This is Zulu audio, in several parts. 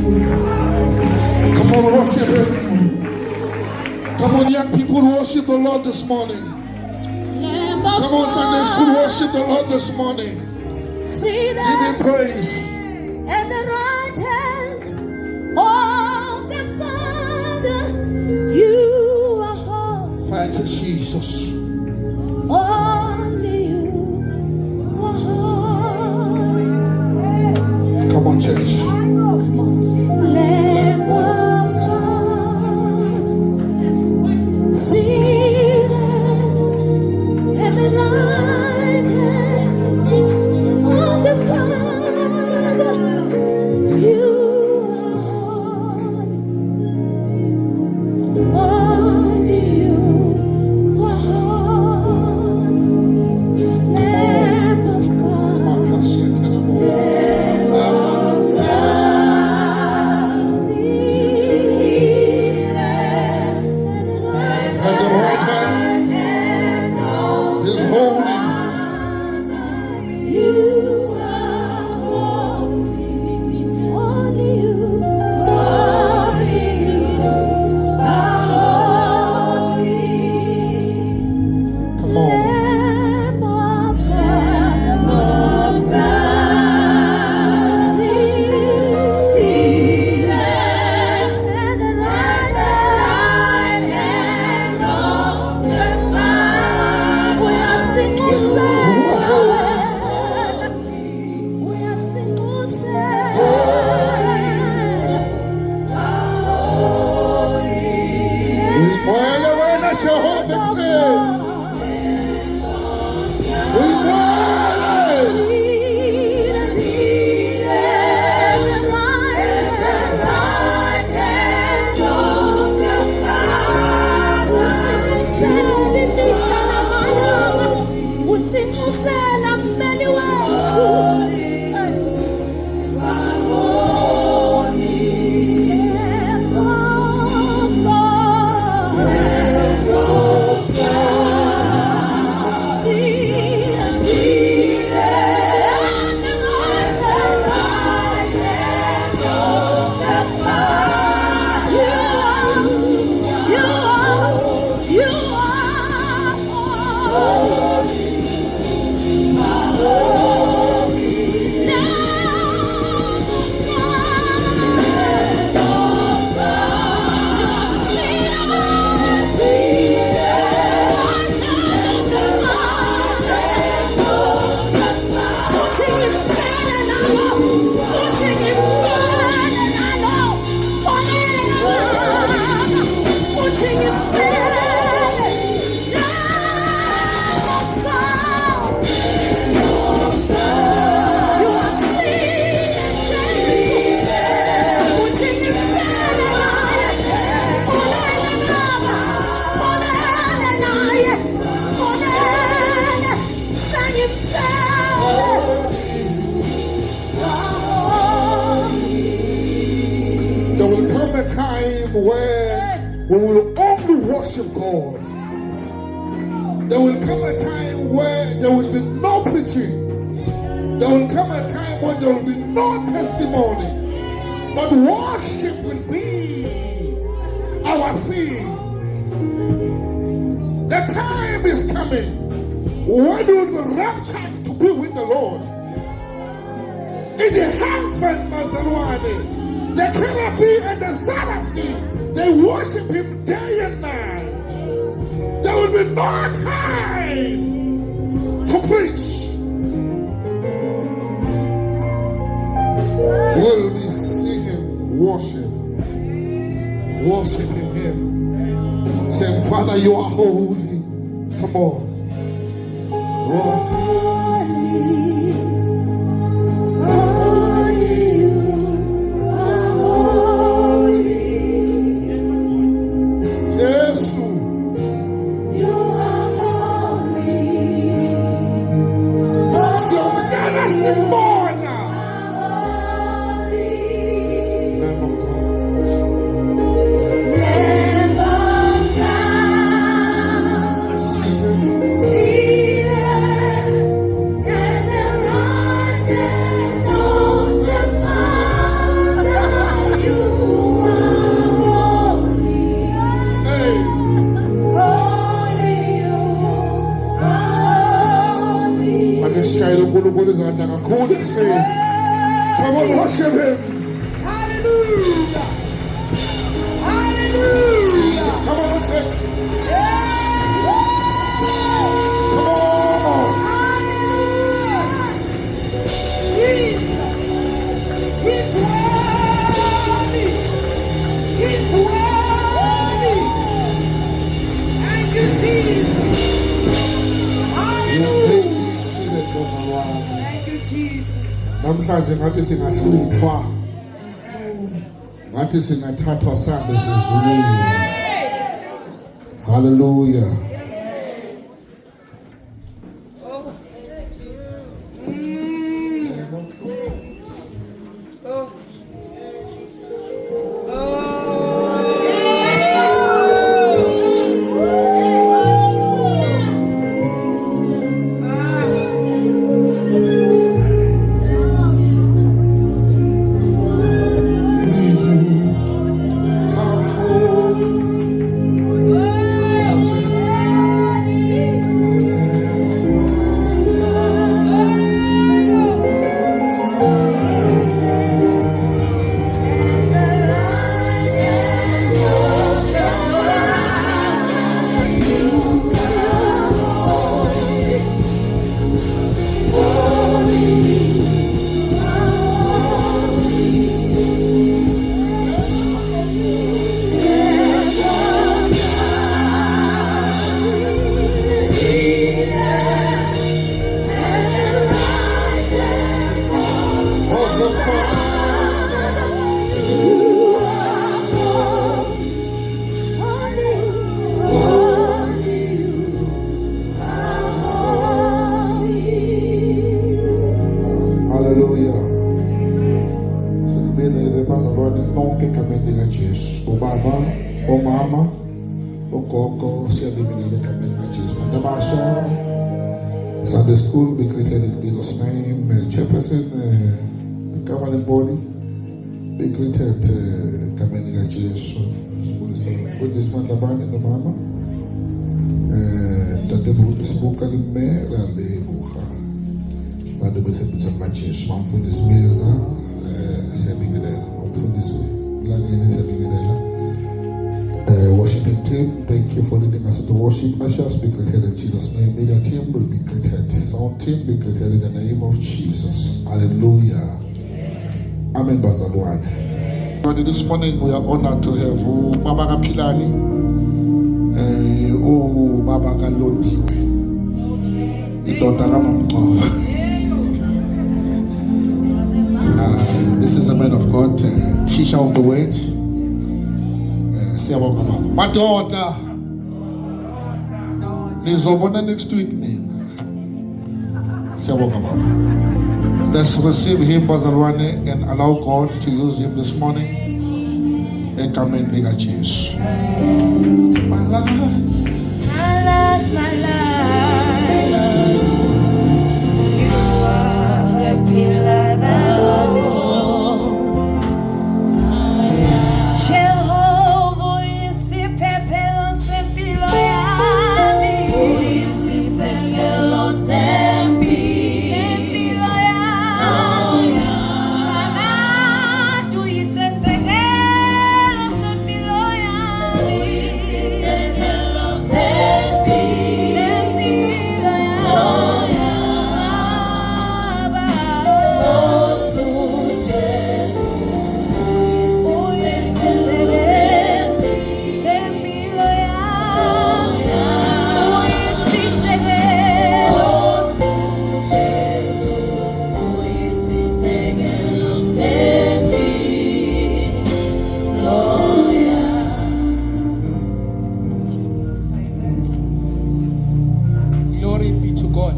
Come on, worship Him. Come on, young people, worship the Lord this morning. Come on, Sunday school, worship the Lord this morning. Give Him praise. At the right hand of the Father, you are holy. Thank you, Jesus. Only you are holy. Come on, church. Lamb of God, seated at the right hand of the Father, you are only you are holy. Lamb of God, Lamb of God, seated at the right And the right hand is holy. You are holy, only you are holy. Come on. Lamb of God, seated at the right hand of the Father. We are singing, we are singing, While the way that Jehovah said, we while there will come a time where we will only worship God. There will come a time where there will be no preaching. There will come a time where there will be no testimony. But worship will be our theme. The time is coming when we will be raptured to be with the Lord. In the heaven, Mazalwani, the cherubim and the seraphim, they worship Him day and night. There will be no time to preach. We'll be singing worship, worshiping Him, saying, Father, you are holy. Come on. Oh. name. Hallelujah. Hallelujah. Jesus, come on, church. Yes. Come on. Hallelujah. Jesus. He's worthy. He's worthy. Thank you, Jesus. You Hallelujah. may be seated, Brother Ron. Thank you, Jesus. Namhlanje ngathi singahlithwa. Ngathi singathathwa sambe sezulwini. Hallelujah. Hallelujah. Silibinele bazalwane nonke egameni likaJesu. Ubaba, omama, ogogo, siyabingelela egameni likaJesu. Bantu abasha, Sunday school be greeted in Jesus' name. Chairperson, igama lemboni be greeted egameni likaJesu. Sibulisa umfundisi Mandlabane nomama. Tatebuti sibuka limera lebuha. Bantu bethembisa kukaJesu, bamfundisi Meza, siyabingelela. Bamfundisi Langeni, siyabingelela. Worshiping team, thank you for leading us into worship. Ushers be greeted in Jesus' name. Media team will be greeted. Sound team be greeted in the name of Jesus. Hallelujah. Amen. Bazalwane. This morning we are honored to have Baba Kapilani, Baba Kalondiwe, Dr. Ramamko. This is a man of God, teacher of the word. My daughter, nizobona next week. Let's receive him, Bazalwane, and allow God to use him this morning. And come and make a change. My love. My life, my life. You are the pillar that holds. Jehovah is the pepelo sepilo yami. Is the sepilo sempi. Sepilo yami. Sana tu is the sepilo sepilo yami. Is the sepilo sempi. Sepilo yami. Oh, so Jesus. Glory be to God.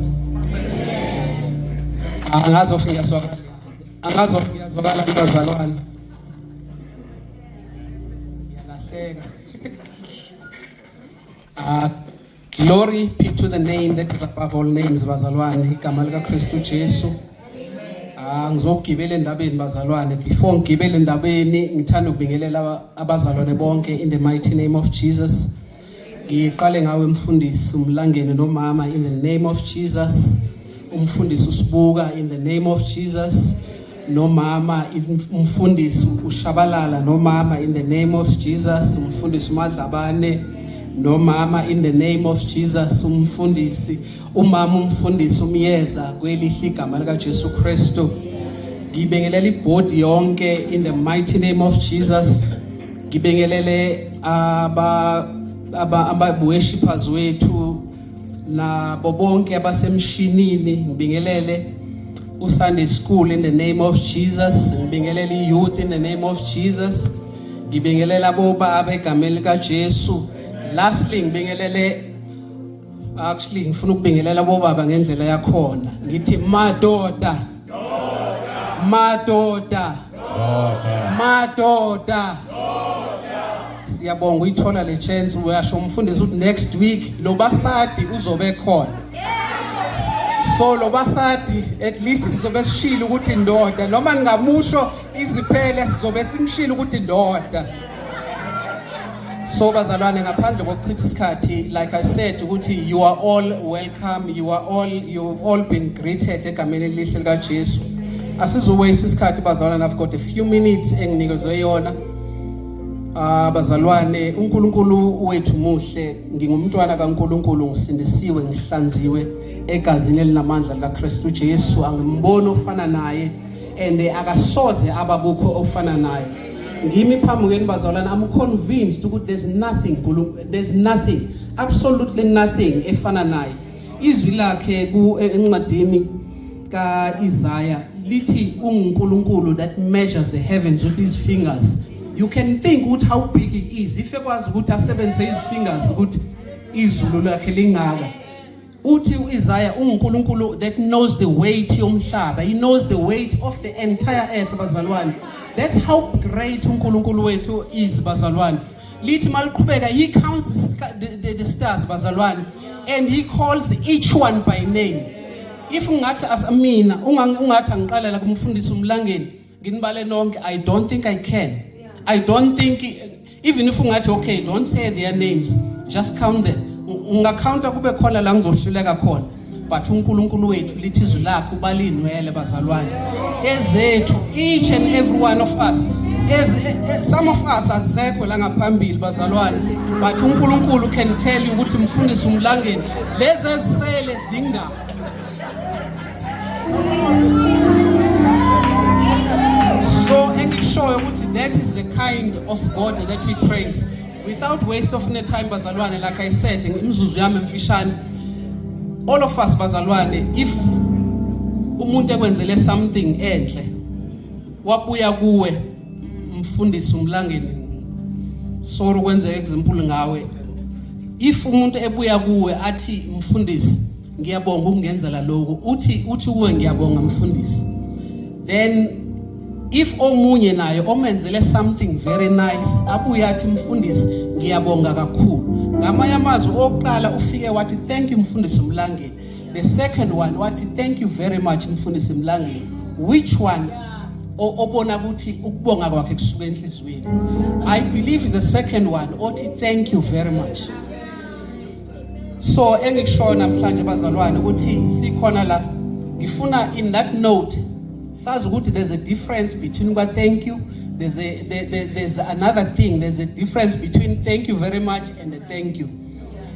Angazofika ngiyazwakala bazalwane. Ngiyalahleka. Glory be to the name that is above all names, bazalwane. Igama likaKristu Jesu. Ngizogibela endabeni bazalwane. Before ngigibele endabeni ngithanda ukubingelela abazalwane bonke in the mighty name of Jesus. Ngiqale ngawe mfundisi umlangene nomama in the name of Jesus. Umfundisi usibuka in the name of Jesus. nomama umfundisi uShabalala nomama in the name of Jesus, umfundisi uMadlabane nomama in the name of Jesus, umfundisi umfundisi umyeza kwelihle igama lika Jesu Kristu. Ngibingelela ibhodi yonke in the mighty name of Jesus. Ngibingelele aba worshippers wethu na bonke abasemshinini. Ngibingelele Sunday school in the name of Jesus. Ngibingelele youth in the name of Jesus. Ngibingelele abobaba egameni lika Jesu. Lastly ngibingelele ngifuna ukubingelela abobaba ngendlela yakhona. Ngithi madoda siyabonga uyithola le chance uyasho umfundisi ukuthi next week lo basadi uzobe khona. So lo basadi at least sizobe sishila ukuthi indoda noma ningamusho iziphele sizobe simshila ukuthi indoda. So bazalwane ngaphandle kokuchitha isikhathi, like I said ukuthi you are all welcome, you've all been greeted egameni elihle lika Jesu. Asizo waste isikhathi bazalwane, I've got a few minutes enginikezwe yona. Bazalwane uNkulunkulu wethu muhle, ngingumntwana kaNkulunkulu, ngisindisiwe ngihlanziwe egazini elinamandla likaKristu Jesu, angimboni ofana naye and akasoze ababukho ofana naye. Ngimi phamukeni bazalwane, I'm convinced ukuthi there's nothing, absolutely nothing efana naye. Izwi lakhe encwadini ka Isaiah lithi uNkulunkulu that measures the heavens with his fingers. You can think with how big it is. If ekwazi ukuthi asebenzise his fingers ukuthi izulu lakhe lingaka. Uthi uIsaiah uNkulunkulu that knows the weight yomhlaba. He knows the weight of the entire earth bazalwane. That's how great uNkulunkulu wethu is bazalwane. Lithi maliqhubeka, he counts the stars bazalwane and he calls each one by name. If ungathi asamina ungathi angiqalela kumfundisi umlangeni nginibale nonke, I don't think I can. I don't think, even if ungathi okay, don't say their names, just count them. Ungacounta kube khona la ngizohluleka khona, but uNkulunkulu wethu lithi izwi lakhe ubalinwele bazalwane ezethu, each and every one of us. Some of us azekho la ngaphambili bazalwane, but uNkulunkulu can tell you ukuthi mfundisi umlangeni lezi ezisele zinga. So engikushaya ukuthi that is the kind of God that we praise. Without waste of any time bazalwane, like I said imzuzu yami emfishane, all of us bazalwane, if umuntu ekwenzele something enhle wabuya kuwe mfundisi umlangeni, sorry ukwenza example ngawe, if umuntu ebuya kuwe athi mfundisi ngiyabonga ukungenzela lokho, uthi kuwe ngiyabonga mfundisi, then if omunye naye omenzele something very nice abuye athi mfundisi ngiyabonga kakhulu, ngamanye amazwi oqala ufike wathi thank you mfundisi umlangeni, the second one wathi thank you very much mfundisi umlangeni, which one obona ukuthi ukubonga kwakhe kusuka enhlizweni? I believe the second one othi thank you very much. So engikusho namhlanje bazalwane ukuthi sikhona la, ngifuna in that note sazi ukuthi there's a difference between what thank you, there's another thing, there's a difference between thank you very much and the thank you.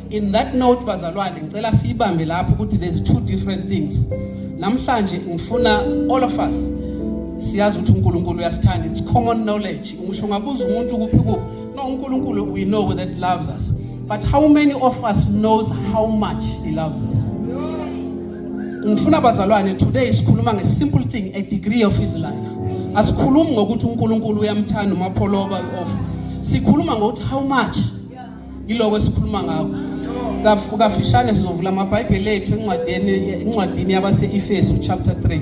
In that note bazalwane ngicela siyibambe lapho ukuthi there's two different things. Namhlanje ngifuna all of us siyazi ukuthi uNkulunkulu uyasithanda, it's common knowledge. Ngisho ngabuza umuntu kuphi kuphi, no uNkulunkulu we know that loves us, but how many of us knows how much he loves us? Ngifuna bazalwane today sikhuluma nge simple thing, a degree of his life. Asikhulumi ngokuthi uNkulunkulu uyamthanda umapholoba of, sikhuluma ngokuthi how much iloko esikhuluma ngakho. Kafishane sizovula amabhayibheli ethu encwadini yabase Efesu chapter 3.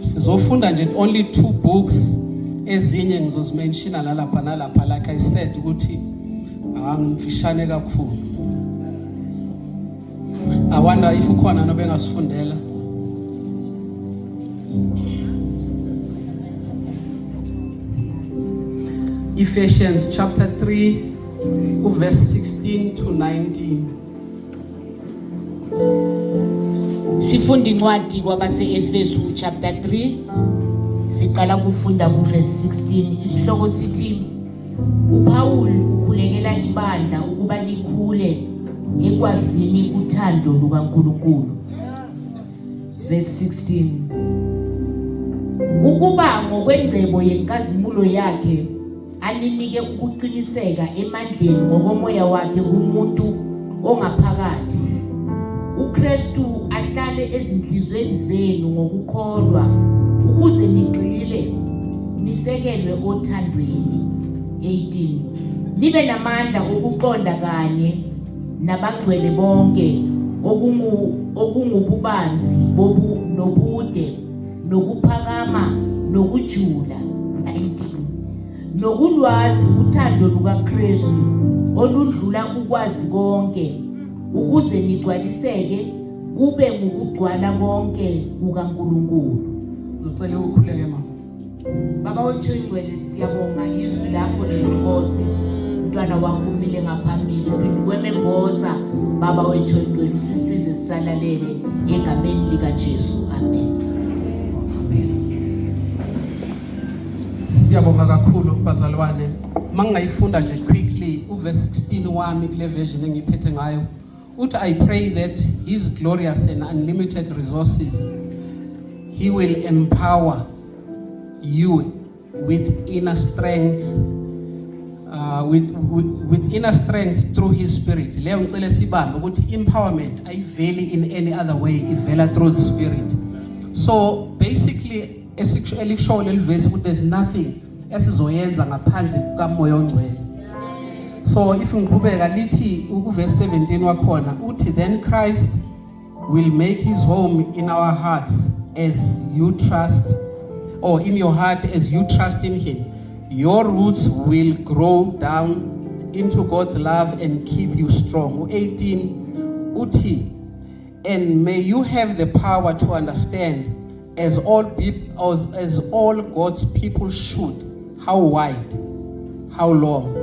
Sizofunda nje only 2 books, ezinye ngizozimenshina nalapha like I said ukuthi ngimfishane kakhulu. I wonder if ukhona nobe ngasifundela. Ephesians chapter 3 verse 16 to 19. Sifunda incwadi kwabase Efesu chapter 3 siqala kufunda ku verse 16. Isihloko sithi uPaul ukhulekela ibandla ukuba likhule ekwazini uthando lukaNkulunkulu. Verse 16. Ukuba ngokwengcebo yenkazimulo yakhe alinike ukuqiniseka emandleni ngokomoya wakhe kumuntu ongaphakathi. uKristu ahlale ezinhlizweni zenu ngokukholwa ukuze nigxile nisekelwe othandweni. 18. Nibe namandla okuqonda kanye nabagcwele bonke okungububanzi nobude nokuphakama nokujula. 19. Nokulwazi uthando lukaKristu oludlula ukwazi konke ukuze nigcwaliseke kube ngokugcwala konke kukaNkulunkulu. Ngicela ukukhuleke mama. Baba wethu ingcwele siyabonga izwi lakho lenkosi. Mntwana wakho umile ngaphambili kwememboza baba wethu ingcwele usisize sisalalele egameni likaJesu. Amen. Siyabonga kakhulu bazalwane. Mangayifunda nje quickly uverse 16 wami kule version engiphethe ngayo. Uthi I pray that his glorious and unlimited resources he will empower you with inner strength with inner strength through his spirit. Leyo ngicela sibambe ukuthi empowerment ayiveli in any other way, ivela through the spirit. So basically elikusho leli verse ukuthi there's nothing esizoyenza ngaphandle kukaMoya oNgcwele. So if ngiqhubeka lithi uverse 17 wakhona uthi then Christ will make his home in our hearts as you trust, or in your heart as you trust in him. Your roots will grow down into God's love and keep you strong. 18 uthi and may you have the power to understand as all God's people should, how wide, how long,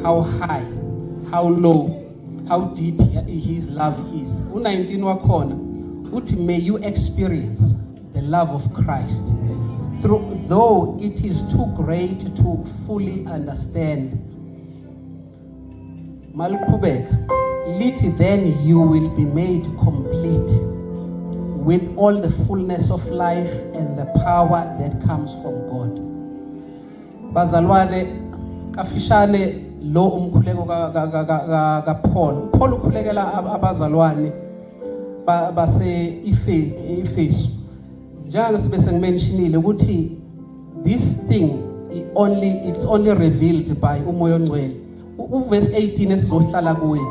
how high, how low, how deep his love is. 19 wakhona uthi may you experience the love of Christ, though it is too great to fully understand. Maliqhubeka lithi then you will be made complete with all the fullness of life and the power that comes from God. Bazalwane kafishane lo umkhuleko kaPaul. Paul ukhulekela abazalwane base Efesu. Njengoba sibe sengimentionile ukuthi this thing it's only revealed by uMoya oNgcwele. Uverse 18 esizohlala kuye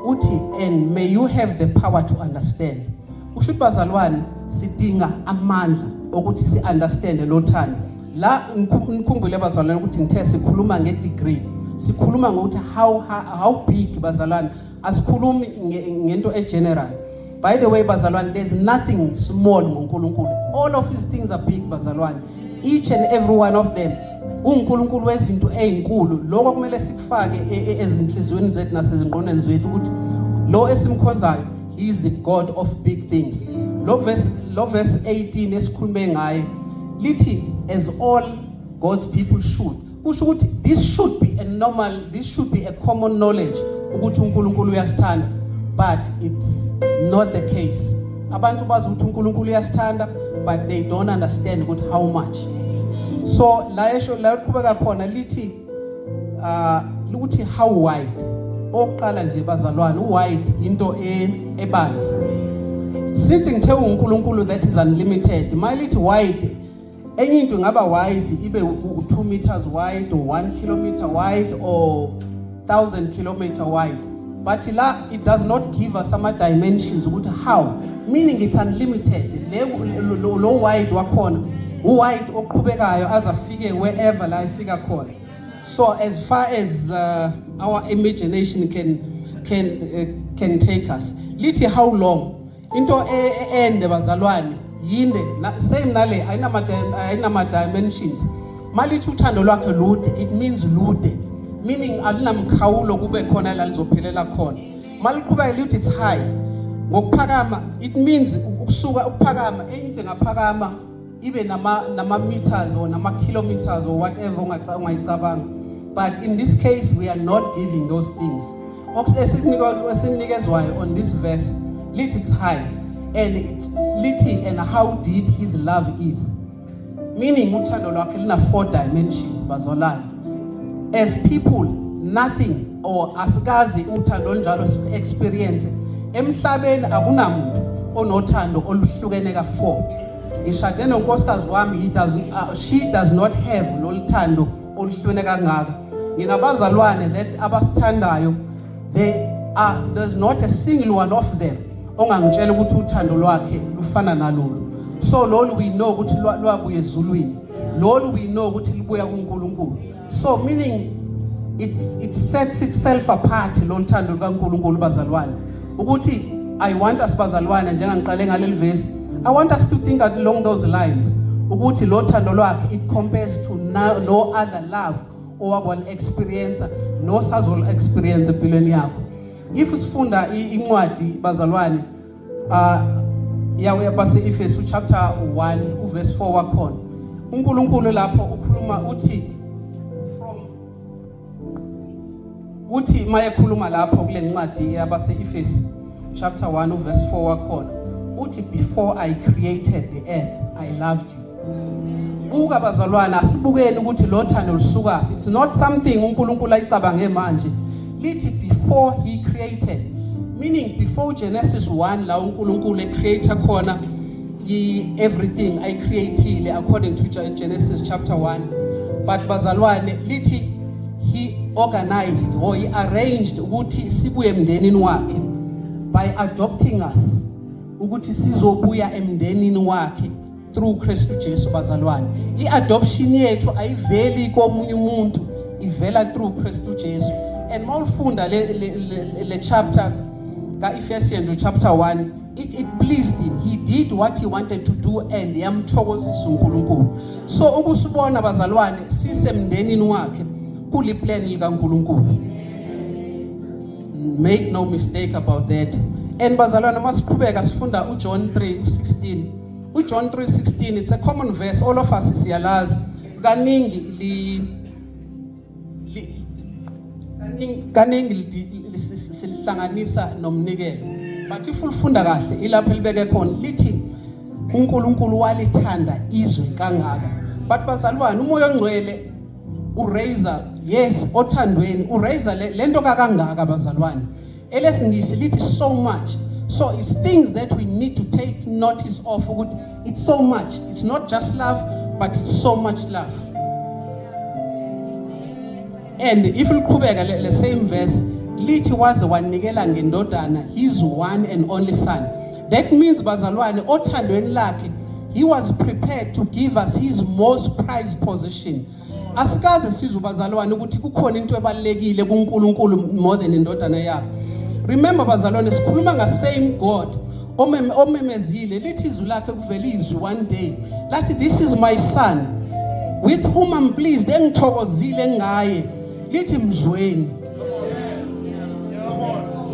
uthi and may you have the power to understand. Usho bazalwane sidinga amandla ukuthi si understand lo thando. La ngikhumbule bazalwane ukuthi ngithe sikhuluma ngedegree. Sikhuluma ngokuthi how big bazalwane. Asikhulumi ngento general. By the way bazalwane, there's nothing small ngoNkulunkulu. All of these things are big bazalwane. Each and every one of them uNkulunkulu wezinto ezinkulu. Lokho kumele sikufake ezinhlizweni zethu nasezingqondweni zethu ukuthi lo esimkhonzayo he is the God of big things. Lo verse 18 esikhulume ngayo lithi as all God's people should. Kusho ukuthi this should be a common knowledge ukuthi uNkulunkulu uyasithanda, but it's not the case. Abantu bazi ukuthi uNkulunkulu uyasithanda but they don't understand ukuthi how much. So la qhubeka khona lithi ukuthi how wide. Oqala nje bazalwane wide into ebanzi. Since ngithe uNkulunkulu that is unlimited, malithi wide enye into ngaba wide ibe 2 meters wide or 1 kilometer wide or 1,000 kilometer wide. But la it does not give us some dimensions ukuthi how, meaning it's unlimited. Lo wide wakhona wide oqhubekayo azafike wherever la ifika khona. So as far as our imagination can take us, lithi how long into ende bazalwane yinde same nale ayinama dimensions. Malithi uthando lwakhe lude, it means lude, meaning alinamkhawulo kube khona la lizophelela khona. Maliqhubeka lithi it's high, ngokuphakama it means ukusuka ukuphakama into ngaphakama ibe nama meters or nama kilometers or whatever ungayicabanga. But in this case we are not giving those things. Esinikezwayo on this verse lithi it's high and it's lithi and how deep his love is, meaning uthando lwakhe lina 4 dimensions bazalwane. As people nothing or asikazi uthando njalo experience emhlabeni akunamuntu onothando oluhlukene ka4. Ngishade nonkosikazi wami she does not have loluthando oluhlukene kangaka. Nginabazalwane that abasithandayo there's not a single one of them ongangitshela ukuthi uthando lwakhe lufana nalolu. So lolu we know ukuthi lwabuye ezulwini, lolu we know ukuthi libuya kuNkulunkulu. So meaning it sets itself apart lo thando lukaNkulunkulu bazalwane. Ukuthi I want us bazalwane njengangiqale ngaleli verse, I want us to think along those lines ukuthi lo thando lwakhe it compares to no other love owakwan experience no sazol experience empilweni yakho. If usifunda incwadi bazalwane yawe base Efesu chapter 1 verse 4 wakhona uNkulunkulu lapho ukhuluma uthi mayekhuluma lapho kule ncwadi yabase Efesu chapter 1 verse 4 wakhona uthi before I created the earth I loved you. Buka bazalwane asibukeni ukuthi lo thando lusuka, it's not something uNkulunkulu ayicabange manje. Lithi before he created, meaning before Genesis 1 la uNkulunkulu ecreate khona everything I created according to Genesis chapter 1. But bazalwane lithi he organized or he arranged ukuthi sibuye emndenini wakhe by adopting us ukuthi sizobuya emndenini wakhe through Kristu Jesu bazalwane. I-adoption yethu ayiveli komunye umuntu, ivela through Kristu Jesu. And mawufunda le chapter ka-Ephesians chapter 1, it pleased him. He did what he wanted to do and yamthokozisa uNkulunkulu. So ukusubona bazalwane sisemndenini wakhe kuli plan likaNkulunkulu. Make no mistake about that. And bazalwane masiqhubeka sifunda uJohn 3:16. uJohn 3:16 it's a common verse, all of us siyalazi. Kaningi silihlanganisa nomnikelo. But if ulifunda kahle ilapho libeke khona lithi uNkulunkulu walithanda izwe kangaka. But bazalwane umoya ongcwele uraise yes othandweni uraise lento kangaka bazalwane. Elesingisi lithi so much. So it's things that we need to take notice of. It's so much. It's not just love, but it's so much love. And if you look back at the same verse, lithi was wanikela ngendodana his one and only son. That means bazalwane othandweni lakhe he was prepared to give us his most prized possession. Asikaze sizwe bazalwane ukuthi kukhona into ebalekile kuNkulunkulu more than indodana yakhe. Remember bazalwane sikhuluma nga same God omemezile lithi izwi lakhe kuvela izwi one day lathi this is my son with whom I'm pleased engithokozile ngaye lithi mzweni.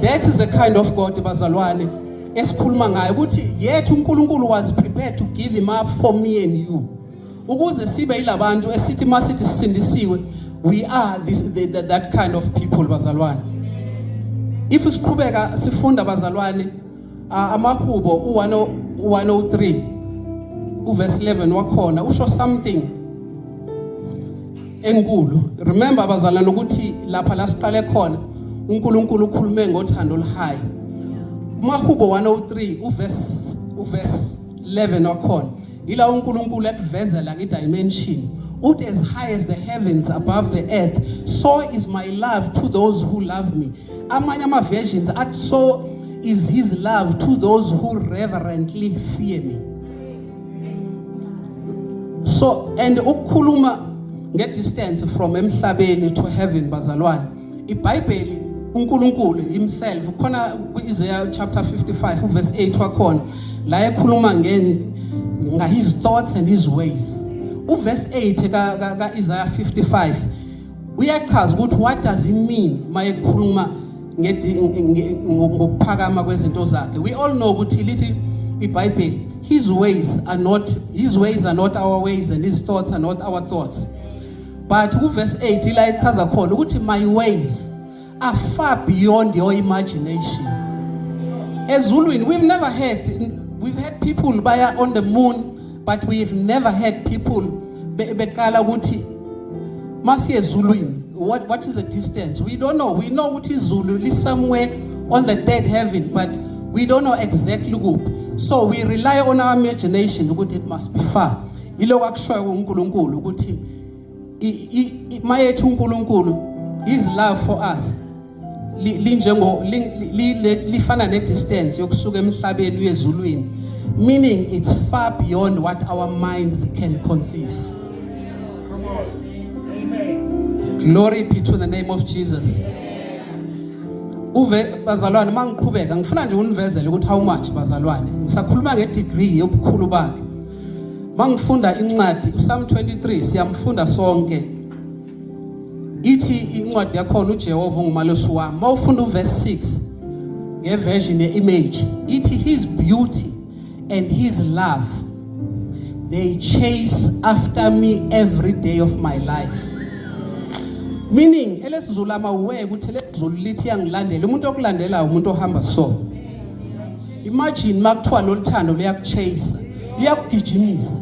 That is the kind of God bazalwane esikhuluma ngayo ukuthi yethu uNkulunkulu was prepared to give him up for me and you ukuze sibe yilabantu esithi masithi sisindisiwe we are that kind of people bazalwane. If siqhubeka sifunda bazalwane amahubo u103 uverse 11 wakhona usho something enkulu. Remember bazalwane ukuthi lapha la siqale khona uNkulunkulu ukhulume ngothando oluhigh. Mahubo 103 uverse 11 wakhona ila uNkulunkulu ekuvezela ngidimension uthi as high as the heavens above the earth so is my love to those who love me. Amanye ama versions athi so is his love to those who reverently fear me. So and ukukhuluma nge-distance from emhlabeni to heaven bazalwane iBhayibheli uNkulunkulu himself khona kuIsaiah chapter 55 verse 8 wakhona la ekhuluma nga his thoughts and his ways. Uverse 8 ka Isaiah 55 uyachaza ukuthi what does it mean mayekhuluma ngokuphakama kwezinto zakhe. We all know ukuthi lithi iBhayibheli, his ways are not our ways and his thoughts are not our thoughts. But verse 8 ila ichaza khona ukuthi my ways are far beyond your imagination. Ezulwini we've had people baya on the moon, but we've never had people bekala ukuthi masiye ezulwini. What is the distance? We don't know. We know ukuthi Zulu is somewhere on the third heaven, but we don't know exactly kuphi. So we rely on our imagination ukuthi it must be far. Iloko akushoyo uNkulunkulu ukuthi mayethu uNkulunkulu, his love for us lifana ne distance yokusuka emhlabeni uyezulwini, meaning it's far beyond what our minds can conceive. Come on. Amen. Glory be to the name of Jesus. Bazalwane mangiqhubeka ngifuna nje univezele ukuthi how much bazalwane ngisakhuluma ngedegree yobukhulu bakhe. Mangifunda incwadi uPsalm 23 siyamfunda sonke. Ithi incwadi yakhona uJehova ungumalosi wami. Mawufunda uverse 6 ngeversion yeimage ithi his beauty and his love they chase after me every day of my life. Meaning elesizulu amawe ukuthi lezulu lithi yangilandela umuntu okulandela umuntu ohamba so. Imagine makuthiwa loluthando liyakuchase, liyakugijimisa.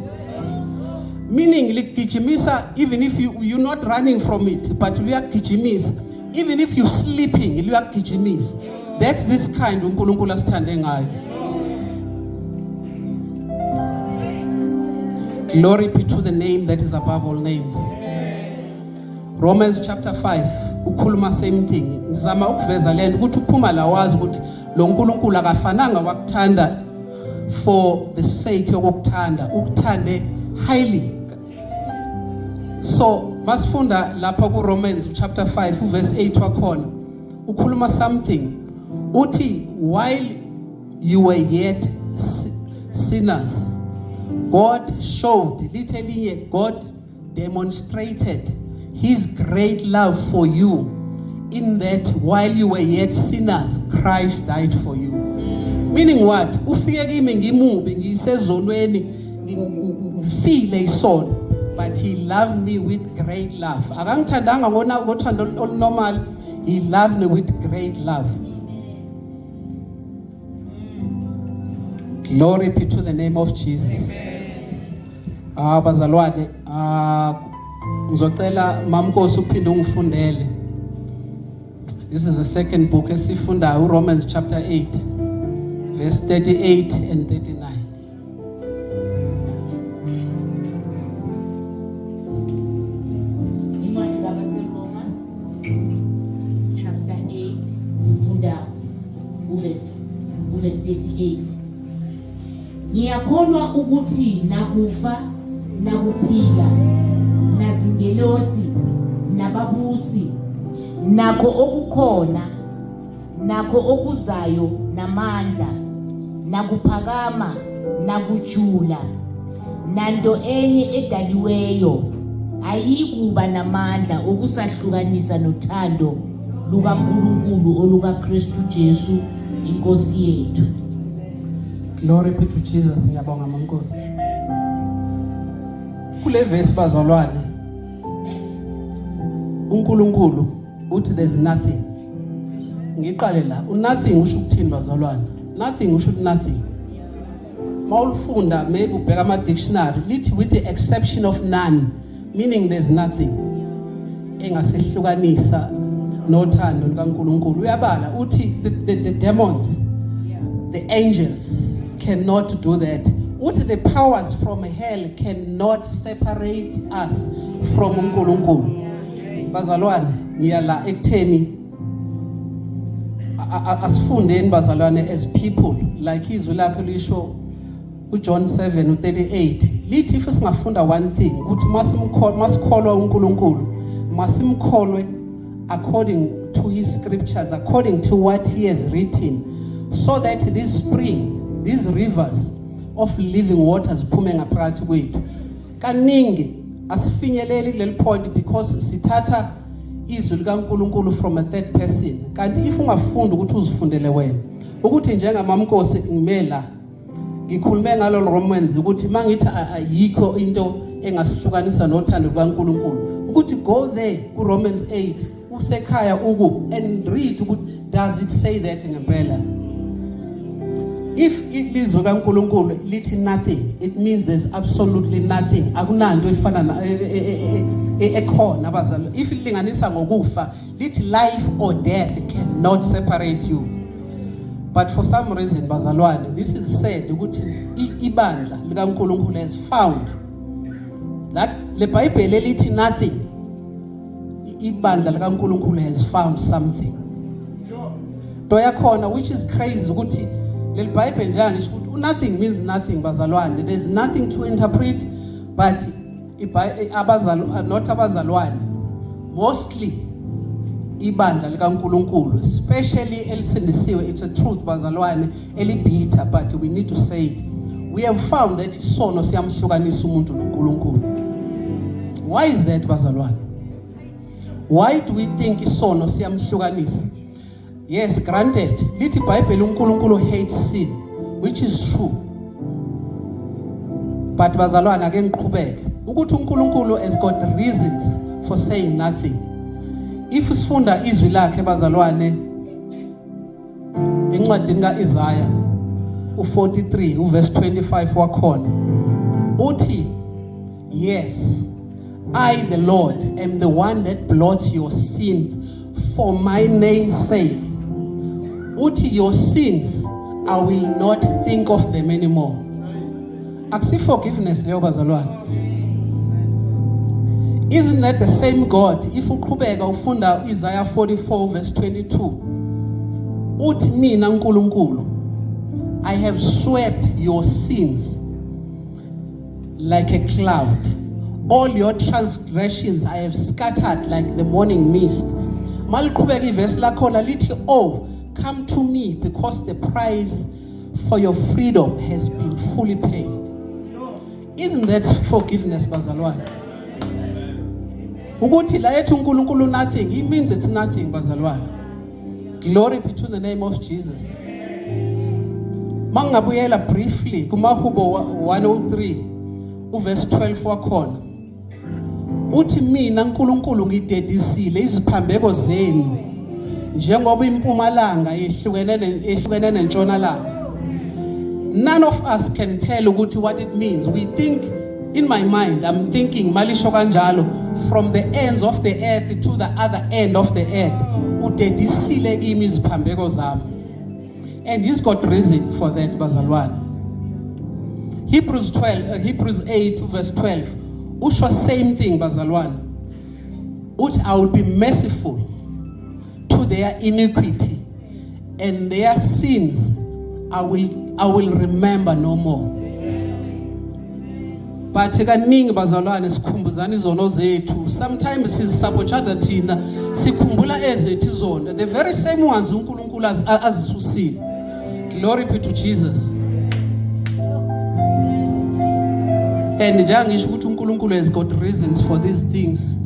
Meaning likugijimisa even if you're not running from it, but liyakugijimisa even if you're sleeping, liyakugijimisa. That's this kind uNkulunkulu asithande ngayo. Glory be to the name that is above all names. Romans chapter 5 ukhuluma same thing. Ngizama ukuveza lento ukuthi uphuma la wazi ukuthi lo uNkulunkulu akafananga wakuthanda for the sake yokuthanda, ukuthande highly. So masifunda lapha ku Romans chapter 5 verse 8 wakhona ukhuluma something uthi while you were yet sinners God showed, literally God demonstrated his great love for you in that while you were yet sinners Christ died for you. Meaning what? Ufike kimi ngimubi ngisezonweni ngifile isono, but he loved me with great love. Akangithandanga ngothando olunormal, he loved me with great love. Glory be to the name of Jesus. Bazalwane ngizocela mamnkosi uphinde ungifundele. This is the second book esifunda uRomans chapter 8 verse 38 and 39. Incwadi kabaseRoma chapter 8 sifunda uverse 38. Ngiyakholwa ukuthi nakufa nakuphila nazingelosi nababusi nakho okukhona nakho okuzayo namandla nakuphakama nakujula nanto enye edaliweyo ayikuba namandla okusahlukanisa nothando lukaNkulunkulu olukaKristu Jesu inkosi yethu. Glory be to Jesus. Ngiyabonga mamnkosi. Kule verse bazalwane uNkulunkulu uthi there's nothing. Ngiqale la nothing usho ukuthini bazalwane? Nothing usho nothing. Mawulufunda maybe ubheka ama dictionary lithi with the exception of none, meaning there's nothing engasihlukanisa nothando lukaNkulunkulu. Uyabala uthi the demons, the angels cannot do that. Uthi the powers from hell cannot separate us from uNkulunkulu. Bazalwane ngiyala ekutheni asifundeni bazalwane as people like izwi lapho lisho uJohn 7:38 lithi if singafunda one thing ukuthi masikholwa uNkulunkulu masimkholwe according to his scriptures, according to what he has written, so that this spring, these rivers of living waters phume ngaphakathi kwethu. Kaningi asifinyeleli kuleli point because sithatha izwi likaNkulunkulu from a third person. Kanti if ungafunda ukuthi uzifundele wena ukuthi njengamamkosi ngimela ngikhulume ngalo Romans ukuthi mangithi ayikho into engasihlukanisa nothando lukaNkulunkulu ukuthi go there ku Romans 8 usekhaya and read ukuthi does it say that ngempela. If ilizwe kaNkulunkulu lithi nothing, it means there's absolutely nothing. Akunanto efana na ekhona abazali. If ilinganisa ngokufa, lithi life or death cannot separate you. But for some reason bazalwane, this is said ukuthi ibandla likaNkulunkulu has found that le Bible lithi nothing. Ibandla likaNkulunkulu has found something. Doya khona, which is crazy ukuthi le Bible njani isho nothing means nothing bazalwane. There's nothing to interpret, but not abazalwane, mostly ibandla likaNkulunkulu, especially elisindisiwe, it's a truth bazalwane elibitha, but we need to say it. We have found that isono siyamhlukanisa umuntu noNkulunkulu. Why is that bazalwane? Why do we think isono siyamhlukanisa? Yes, granted, lithi Bible uNkulunkulu hates sin, which is true. But bazalwane ake ngiqhubeke ukuthi uNkulunkulu has got reasons for saying nothing. If sifunda izwi lakhe bazalwane encwadini kaIsaiah u43 uverse 25 wakhona uthi, yes, I the Lord am the one that blots your sins for my name's sake. Uthi your sins I will not think of them anymore. Akusi forgiveness leyo bazalwane. Isn't that the same God? If uqhubeka ufunda Isaiah 44 verse 22 uthi mina uNkulunkulu I have swept your sins like a cloud. All your transgressions I have scattered like the morning mist. Maliqhubeka iverse lakhona lithi, oh, come to me because the price for your freedom has been fully paid. Isn't that forgiveness bazalwane? Ukuthi la yethu uNkulunkulu nothing, it means it's nothing bazalwane. Glory be to the name of Jesus. Mangabuyela briefly kumahubo 103 uverse 12 wakhona uthi mina uNkulunkulu ngidedisile iziphambeko zenu njengoba impumalanga yehlukene nentshonalanga. None of us can tell ukuthi what it means. We think, in my mind, I'm thinking malisho kanjalo from the ends of the earth to the other end of the earth. Udedisile kimi iziphambeko zami. And he's got reason for that bazalwane. Hebrews 8 verse 12. Usho same thing bazalwane. Uthi I will be merciful to their iniquity and their sins I will remember no more. But kaningi bazalwane sikhumbuzana izono zethu. Sometimes sisabotshaja thina sikhumbula ezethu izona, the very same ones uNkulunkulu azisusile. Glory be to Jesus. And njengisho ukuthi uNkulunkulu has got reasons for these things.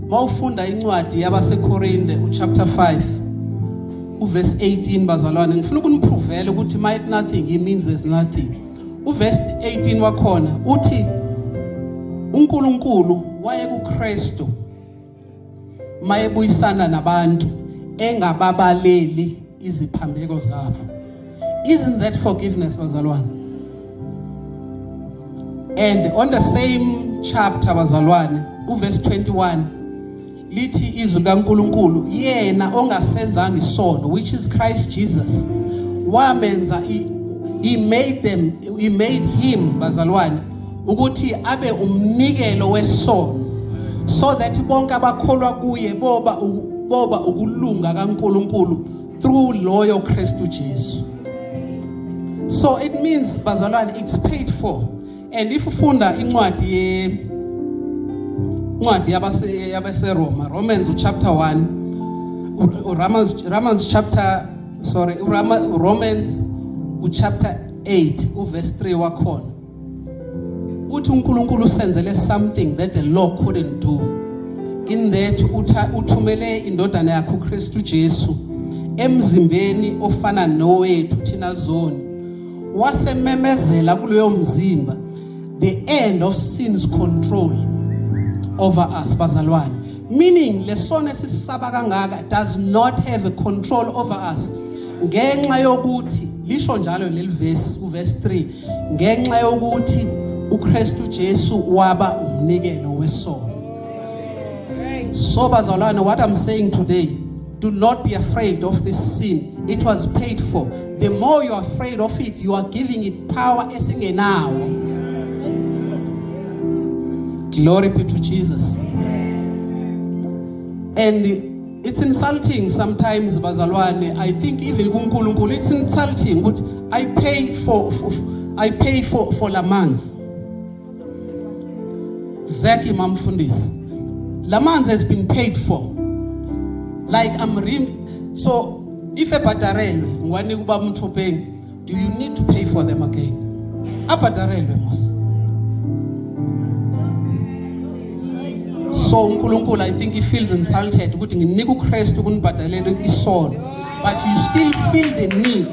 Mawufunda incwadi yabaseKorinte chapter 5 uverse 18 bazalwane, ngifuna ukuniprovela ukuthi might nothing it means there's nothing. Uverse 18 wakhona uthi uNkulunkulu waye kuKristu mayebuyisana nabantu engababaleli iziphambeko zabo. Isn't that forgiveness bazalwane? And on the same chapter bazalwane uverse 21 lithi izwi kaNkulunkulu yena ongasenzanga isono, which is Christ Jesus, wamenza he made him bazalwane ukuthi abe umnikelo wesono, so that bonke abakholwa kuye boba ukulunga kaNkulunkulu through loyo Kristu Jesu. So it means bazalwane it's paid for. And if ufunda incwadi yabase Romans chapter 1 Romans chapter 8 verse 3 wakhona uthi uNkulunkulu usenzele something that the law couldn't do. in that uthumele indodana yakho uKristu Jesu emzimbeni ofana nowethu thina zoni wasememezela kuleyo mzimba the end of sin's control over us bazalwane, meaning lesona sisaba kangaka does not have a control over us ngenxa yokuthi lisho njalo leli verse 3 ngenxa yokuthi uKristu Jesu waba umnikelo wesono. So bazalwane, what I'm saying today, do not be afraid of this sin. It was paid for. The more you are afraid of it, you are giving it power esingenawo. Glory be to Jesus. And it's insulting sometimes bazalwane. I think even kuNkulunkulu it's insulting, but I pay for Lamans. Exactly, Mamfundis. Lamans has been paid for. Like so if a batarelwe ngwane kuba mthopeng, do you need to pay for them again? Abatarelwe mos. So uNkulunkulu, I think he feels insulted ukuthi nginika uKristu kunibhadalele isono, but you still feel the need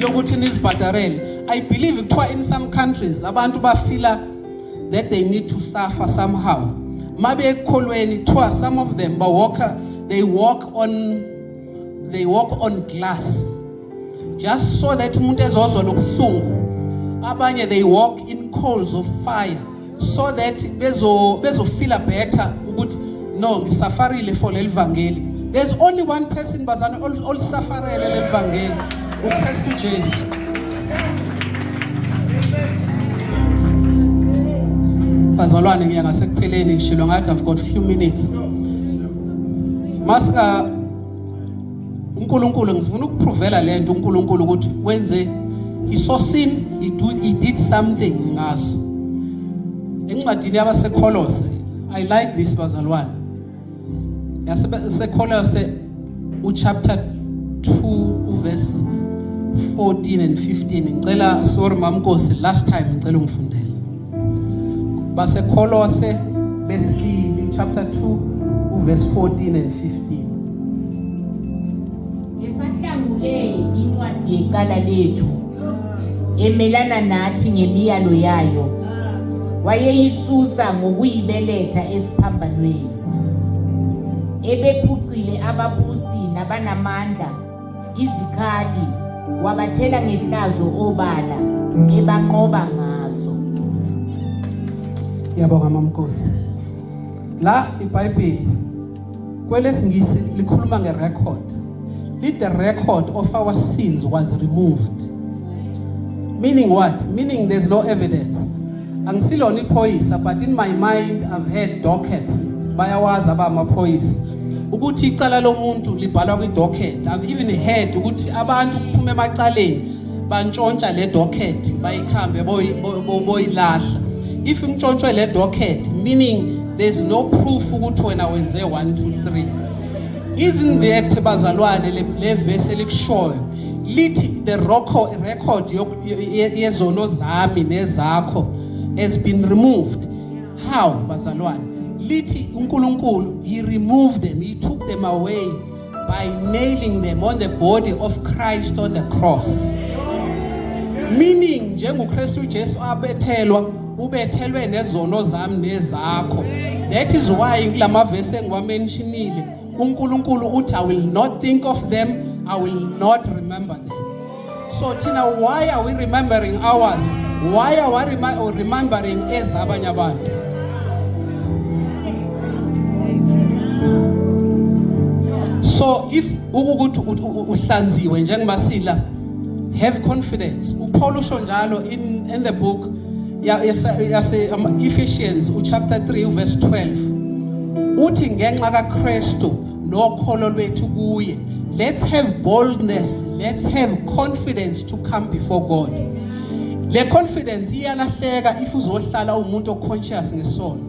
yokuthi nizibhadarele. I believe in some countries abantu bafila that they need to suffer somehow. Maybe ekholweni kuthiwa some of them they walk on glass just so that umuntu ezozwa lobuhlungu. Abanye they walk in coals of fire so that bezo feel better ukuthi no ngisafarile for leli vangeli. There's only one person bazana all safarele leli vangeli, uKristu Jesu. Bazalwane ngiya ngasekupheleni ngishilo ngathi I've got few minutes. Masika uNkulunkulu ngifuna ukuprovela lento uNkulunkulu ukuthi wenze he saw sin, he did something ngaso. Encwadini yabaseKolose, I like this bazalwane. YaseKolose chapter 2 verse 14 and 15. Ngicela sorry mamnkosi, last time ngicela ungifundele. Basekolose besibili chapter 2 verse 14 and 15. Esahlangule incwadi yeqala lethu emelana nathi ngemiyalo yayo, wayeyisusa ngokuyibeletha esiphambanweni, ebephucile ababusi nabanamandla, izikhali wabathela ngehlazo obala ebaqoba ngaso. Yabonga mamnkosi. La iBhayibheli kwelesingisi likhuluma ngerecord. The record of our sins was removed. Meaning what? Meaning there's no evidence. Angisilona iphoyisa, but in my mind I've heard dockets bayawazi abamaphoyisa ukuthi icala lomuntu libhalwa kwidocket. I've even heard ukuthi abantu kuphuma emacaleni bantshontsha le docket bayikhambe boyilahla. If ngitshontshe le docket, meaning there's no proof ukuthi wena wenze 1 2 3. Isn't that bazalwane le verse elikushoyo lithi the record yezono zami nezakho has been removed. How bazalwane? Lithi uNkulunkulu he removed them, he took them away by nailing them on the body of Christ on the cross. Meaning njengoKristu Jesu ubethelwe nezono zami nezakho. That is why kulama verse engiwamentionile uNkulunkulu uthi I will not think of them, I will not remember them. So Tina, why are we remembering ours? Why are we remembering ezabanye abantu? So if ukuthi uhlanziwe njengomasila, have confidence. uPaul usho njalo in the book Ephesians chapter 3 verse 12. Uthi ngenxa kaKristu nokholo lwethu kuye, let's have boldness, let's have confidence to come before God. Le confidence iyalahleka if uzohlala umuntu oconscious ngesono.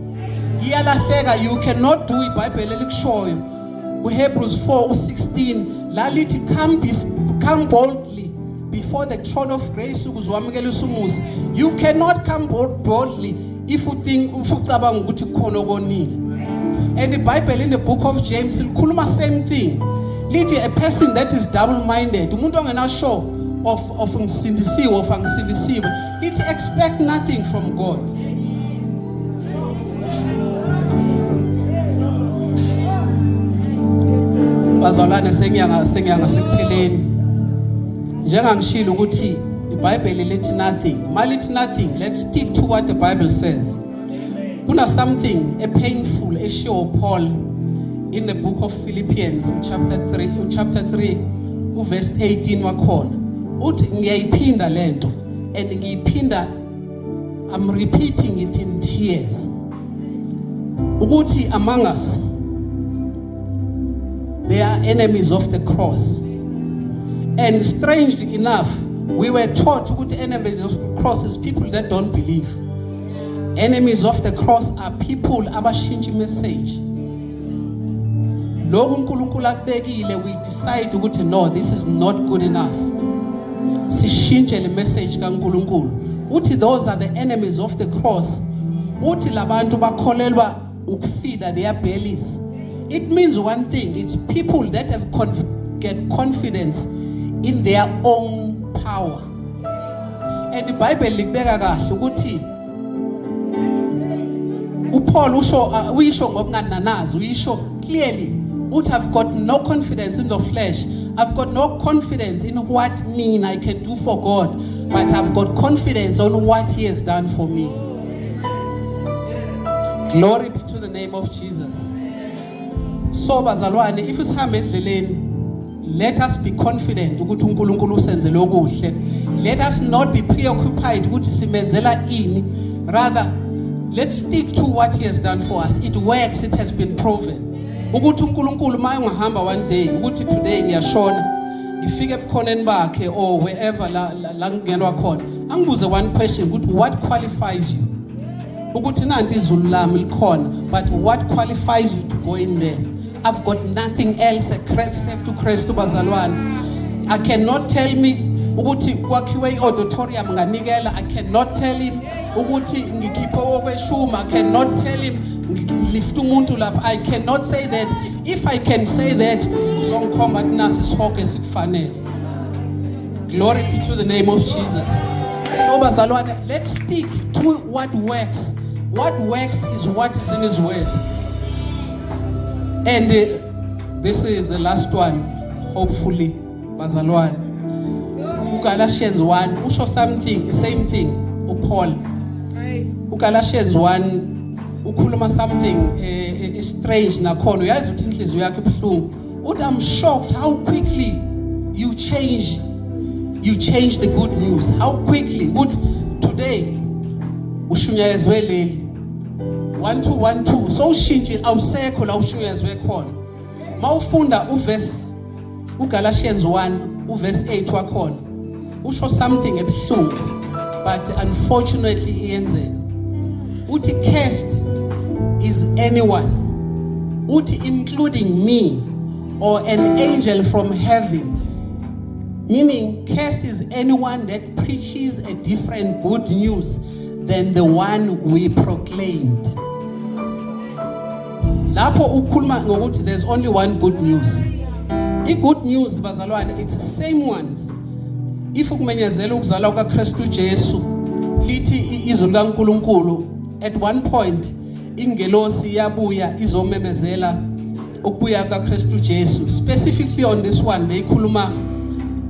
Iyalahleka, you cannot do iBhayibheli elikushoyo kuHebrews 4:16 la lithi come boldly before the throne of grace ukuzwamukela usumusa. You cannot come boldly if ucabanga ukuthi khona konile. And the Bible in the book of James likhuluma same thing. Lithi a person that is double-minded, umuntu ongena sure of ngisindisiwe of angisindisiwe, lithi expect nothing from God. Bazalwane sengiyanga sekupheleni. Njengangishilo ukuthi iBhayibheli lithi nothing. Malithi nothing, let's stick to what the Bible says. Kuna something a painful eshiwo Paul in the book of Philippians chapter 3 verse 18 wakhona. Uthi ngiyayiphinda lento and ngiyiphinda, I'm repeating it in tears. Ukuthi among us they are enemies of the cross. And strangely enough, we were taught that enemies of the cross is people that don't believe. Enemies of the cross are people abashintsha message. Lokhu uNkulunkulu akubekile, we decide ukuthi no, this is not good enough. Sishintshe le message kaNkulunkulu. Uthi those are the enemies of the cross. Uthi labantu bakholelwa ukufeed their bellies. It means one thing, it's people that have get confidence in their own power. And the Bible libeka kahle ukuthi uPaul uyisho ngokungananazi, uyisho clearly uthi I've got no confidence in the flesh. I've got no confidence in what I can do for God, but I've got confidence on what He has done for me. Glory be to the name of Jesus. So bazalwane, if sihambe endleleni, let us be confident ukuthi uNkulunkulu usenzele okuhle. Let us not be preoccupied ukuthi simenzela ini. Rather, let's stick to what He has done for us. It works, it has been proven. Ukuthi uNkulunkulu maye ngihamba one day, ukuthi today ngiyashona, ngifike ebukhoneni bakhe or wherever la ngingenwa khona. Angibuze one question ukuthi what qualifies you? Ukuthi nanti izulu lami likhona, but what qualifies you to go in there? I've got nothing else except to Christ bazalwane. I cannot tell me ukuthi kwakhiwe iauditorium nganikela. I cannot tell him ukuthi ngikhiphe okweshuma. I cannot tell him ngilift umuntu lapha. I cannot say that. If I can say that, uzongikhomba nasi sonke sikufanele. Glory be to the name of Jesus. So bazalwane, let's stick to what works. What works is what is in His word. And this is the last one, hopefully, bazalwane. Galatians 1, usho something, the same thing, Paul. Galatians 1, ukhuluma something strange nakhona. Uyazi ukuthi inhliziyo yakhe ibuhlungu. Uthi I'm shocked how quickly you change the good news. How quickly. Uthi today ushunyayezwe leli 1212 so ushintshe awusekho la ushunyayezwe khona. Mawufunda uverse uGalatians 1 uverse 8 wakhona usho something ebuhlungu, but unfortunately iyenzeka. Uthi cursed is anyone, uthi including me or an angel from heaven. Meaning cursed is anyone that preaches a different good news than the one we proclaimed. Lapho ukhuluma ngokuthi there's only one good news. I-good news bazalwane, it's the same ones. If ukumenyezela ukuzalwa kukaKristu Jesu lithi izwi likaNkulunkulu, at one point ingelosi yabuya izomemezela ukubuya kukaKristu Jesu. Specifically on this one beyikhuluma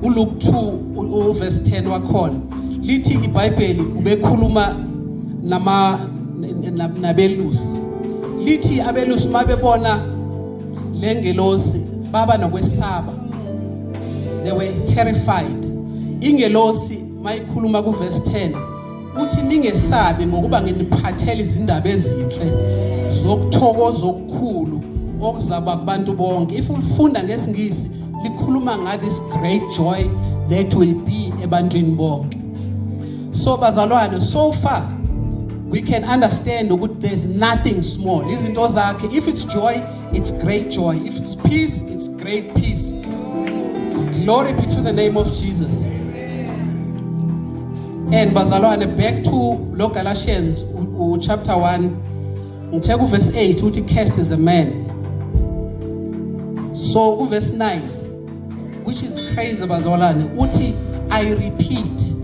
uLuke 2 verse 10 wakhona. Lithi iBhayibheli ubekhuluma nabelusi. Lithi abelusi mabebona lengelosi baba nokwesaba. They were terrified. Ingelosi mayikhuluma ku verse 10 uthi ningesabi ngokuba nginiphathele izindaba ezinhle zokuthokoza okukhulu okuzaba kubantu bonke. If ufunda ngesingisi likhuluma nga this great joy that will be ebantwini bonke. So bazalwane, so far we can understand that there's nothing small. Izinto zakhe, if it's joy, it's great joy. If it's peace, it's great peace. Glory be to the name of Jesus. And bazalwane, back to Galatians chapter 1 ngithe ku verse 8 uthi cast is a man. So ku verse 9, which is crazy bazalwane, uthi I repeat,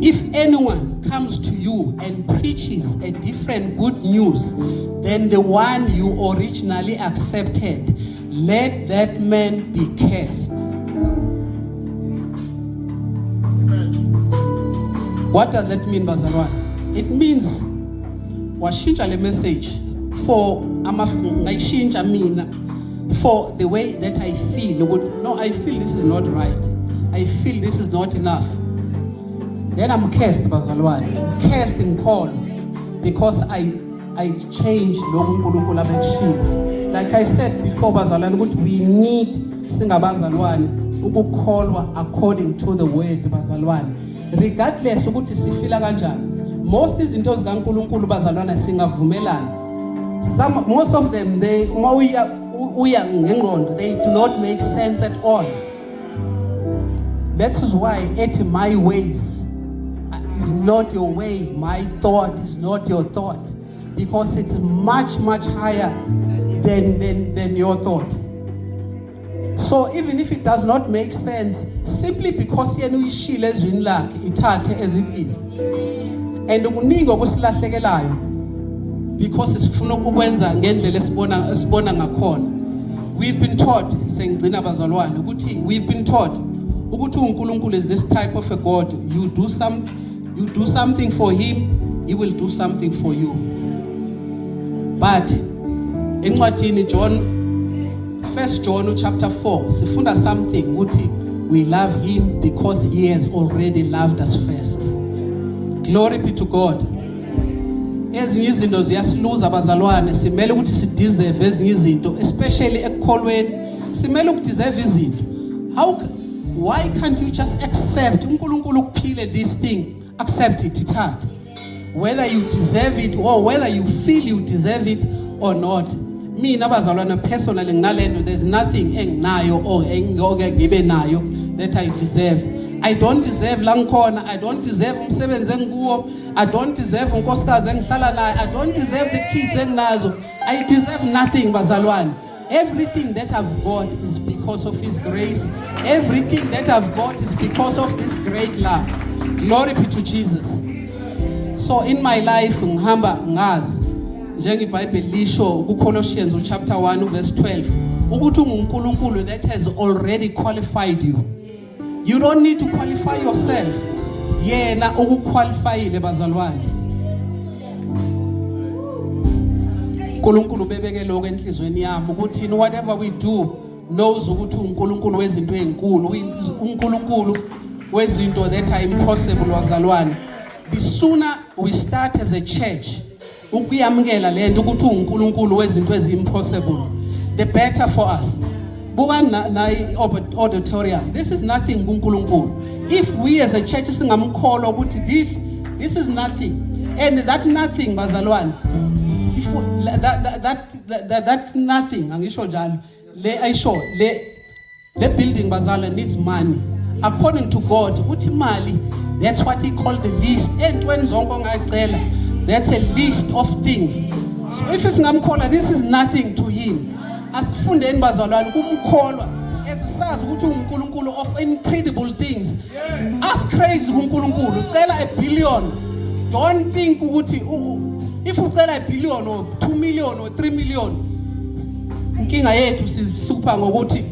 if anyone comes to you and preaches a different good news than the one you originally accepted, let that man be cursed. What does that mean, bazalwane? It means washintsha le message for ngayishintsha mina for the way that I feel. No, I feel this is not right. I feel this is not enough. Then I'm cursed, bazalwane. Cursed in call because I changed lokhu uNkulunkulu abekushilo. Like I said before, bazalwane, we need singabazalwane ukukholwa according to the word, bazalwane. Regardless ukuthi sifila kanjani. Most izinto zikaNkulunkulu bazalwane singavumelana. Most of them, they do not make sense at all. That is why my ways is not your way, my thought is not your thought, because it's much higher than your thought. So even if it does not make sense, simply because yena uyishilo ezwini lakhe ithathe as it is. And ukuningi okusilahlekelayo because sifuna ukwenza ngendlela esibona ngakhona. We've been taught, sengigcina bazalwane, ukuthi we've been taught ukuthi uNkulunkulu is this type of a God. You do something for him, he will do something for you. But encwadini First John chapter 4, sifunda something ukuthi we love him because he has already loved us first. Glory be to God. Ezinye izinto ziyasiluza abazalwane, simele ukuthi sideserve ezinye izinto, especially ekukholweni simele ukudeserve izinto. Why can't you just accept uNkulunkulu ukuphile this thing? Accept it, ithathe. Whether you deserve it or whether you feel you deserve it or not. Mina bazalwane personally nginalento, there's nothing enginayo or engoke ngibe nayo that I deserve. I don't deserve la ngikhona, I don't deserve umsebenzi engikuwo, I don't deserve unkosikazi engihlala naye, I don't deserve the kids enginazo. I deserve nothing, bazalwane. Everything that I've got is because of his grace. Everything that I've got is because of this great love. Glory be to Jesus. So in my life ngihamba ngazi njengeBhayibheli lisho kuColossians chapter 1 verse 12 ukuthi uNkulunkulu that has already qualified you. You don't need to qualify yourself. Yena ukuqualifyile bazalwane. uNkulunkulu bebeke lokho enhlizweni yami ukuthi whatever we do knows ukuthi uNkulunkulu wezinto ezinkulu, uNkulunkulu wezinto that are impossible bazalwane. The sooner we start as a church ukuyamukela lento ukuthi uNkulunkulu wezinto ezimpossible, the better for us. Buka na auditorium, this is nothing kuNkulunkulu. If we as a church singamkholwa ukuthi this is nothing, and that nothing bazalwane, if that nothing angisho njalo le ayisho le building bazalwane needs money according to God. Uthi imali, that's what he called the list. Entweni zonke ongacela, that's a list of things. So if singamkholwa, this is nothing to him. Asifundeni bazalwane kumkholwa ezisazi ukuthi uNkulunkulu of incredible things. Ask crazy kuNkulunkulu, cela a billion. Don't think ukuthi if ucela a billion or 2 million or 3 million, inkinga yethu sizihlupha ngokuthi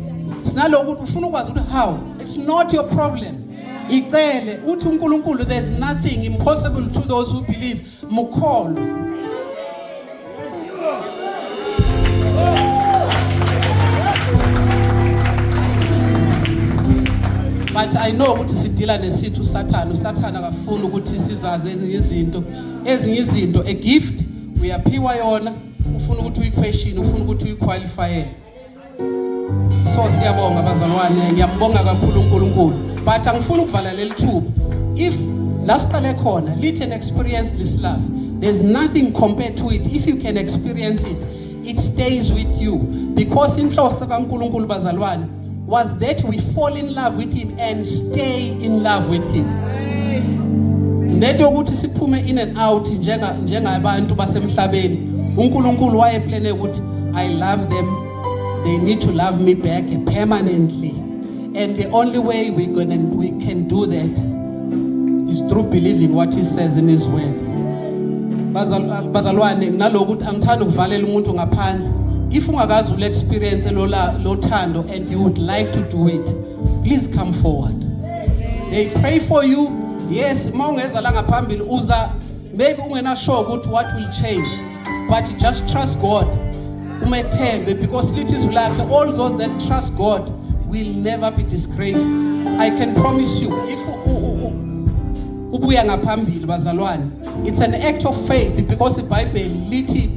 sinaloko ukuthi ufuna ukwazi ukuthi how. It's not your problem. Icele uthi uNkulunkulu, there's nothing impossible to those who believe. Mukholo. But I know ukuthi sidila nesithu Satan. Satan akafuna ukuthi sizaze ezinye izinto. A gift uyaphiwa yona, ufuna ukuthi uyiquestion, ufuna ukuthi uyiqualify. So siyabonga bazalwane, ngiyambonga kakhulu uNkulunkulu. But angifuna ukuvala leli thuba. If lasiqale khona lithi and experience this love, there's nothing compared to it. If you can experience it, it stays with you, because inhloso kaNkulunkulu bazalwane was that we fall in love with him and stay in love with him. Lento ukuthi siphume in and out njengabantu basemhlabeni. uNkulunkulu wayeplane ukuthi I love them, they need to love me back permanently. And the only way we can do that is through believing what he says in his word. Bazalwane nalokuthi angithanda ukuvalela umuntu ngaphandle. If ungakazi ule experience lo thando and you would like to do it, please come forward. They pray for you. Yes, mawungeza la ngaphambili uza maybe ungena sure ukuthi what will change, but just trust God. Umethembe, because it is like all those that trust God will never be disgraced. I can promise you, if ubuya ngaphambili bazalwane, it's an act of faith, because the Bible lithi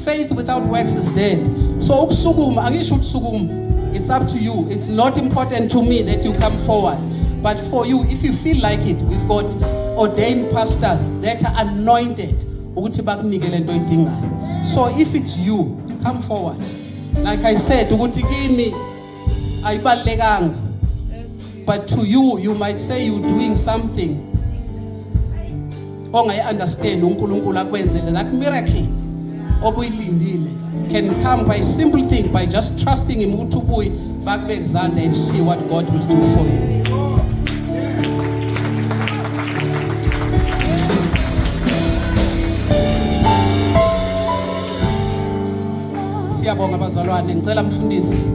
faith without works is dead. So ukusukuma angisho ukusukuma, it's up to you. It's not important to me that you come forward, but for you, if you feel like it, we've got ordained pastors that are anointed ukuthi bakunike lento oyidingayo. So if it's you, come forward. Like I said, ukuthi kimi ayibalekanga, but to you, you might say you're doing something ongayi understand uNkulunkulu akwenzele. That miracle obuyilindile can come by simple thing, by just trusting him ukuthi ubuye bakubeke izandla and see what God will do for you. Siyabonga bazalwane, ngicela mfundisi